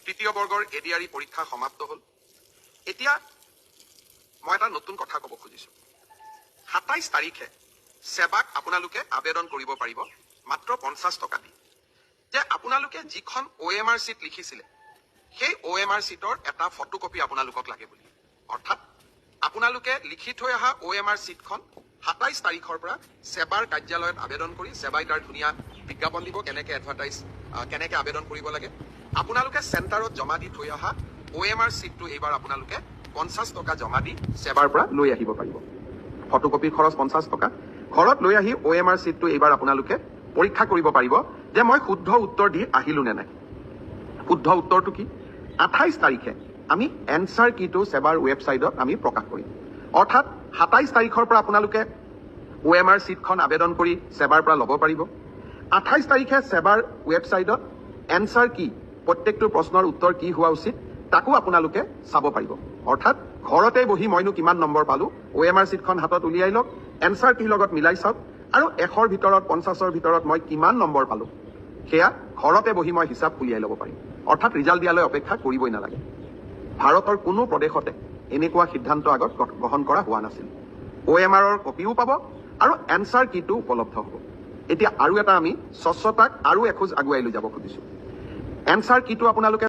তৃতীয় বৰ্গৰ এডিআৰই পৰীক্ষা সমাপ্ত হ'ল। এতিয়া মই এটা নতুন কথা ক'ব খুজিছোঁ। 27 তাৰিখে সেৱাক আপোনালোকে আবেদন কৰিব পাৰিব মাত্ৰ 50 টকা দি। যে আপোনালোকে যিখন OMR চিট লিখিছিলে সেই OMR চিটৰ এটা ফটোকপি আপোনালোকক লাগে বুলি। অৰ্থাৎ আপোনালোকে লিখি থৈ অহা OMR চিটখন 27 তাৰিখৰ পৰা সেৱাৰ কাৰ্যালয়ত আবেদন কৰি সেৱাই তাৰ ধুনীয়া বিজ্ঞাপন দিব কেনেকে আবেদন কৰিব লাগে। আপোনালোকে চেণ্টাৰত জমা দি থৈ অহা OMR চিটটো এইবাৰ আপোনালোকে 50 টকা জমা দি সেৱাৰ পৰা লৈ আহিব পাৰিব। ফটোকপিৰ খৰচ 50 টকা। ঘৰত লৈ আহি OMR চিটটো এইবাৰ আপোনালোকে পৰীক্ষা কৰিব পাৰিব যে মই শুদ্ধ উত্তৰ দি আহিলো নে নাই। শুদ্ধ উত্তৰটো কি? 28 তাৰিখে আমি এনসাৰ কিটো সেৱাৰ ৱেবছাইটত আমি প্ৰকাশ কৰিম। অৰ্থাৎ 27 তাৰিখৰ পৰা আপোনালোকে OMR চিটখন আবেদন কৰি সেৱাৰ পৰা ল'ব পাৰিব। 28 তাৰিখে সেৱাৰ ৱেবছাইটত এনসাৰ কি, প্ৰত্যেকটো প্ৰশ্নৰ উত্তৰ কি হোৱা উচিত তাকো আপোনালোকে চাব পাৰিব। অৰ্থাৎ ঘৰতে বহি মইনো কিমান নম্বৰ পালো OMR চিটখন হাতত উলিয়াই লওক, এনসাৰ কি লগত মিলাই চাওক আৰু 100ৰ ভিতৰত 50ৰ ভিতৰত মই কিমান নম্বৰ পালো সেয়া ঘৰতে বহি মই হিচাপ উলিয়াই ল'ব পাৰিম। অৰ্থাৎ ৰিজাল্ট দিয়ালৈ অপেক্ষা কৰিবই নালাগে। ভাৰতৰ কোনো প্ৰদেশতে এনেকুৱা সিদ্ধান্ত আগত গ্ৰহণ কৰা হোৱা নাছিল। OMRৰ কপিও পাব আৰু এনসাৰ কিটো উপলব্ধ হ'ব। এতিয়া আৰু এটা আমি স্বচ্ছতাক আৰু এখোজ আগুৱাই লৈ যাব খুজিছো। এনসাৰ কিটো আপোনালোকে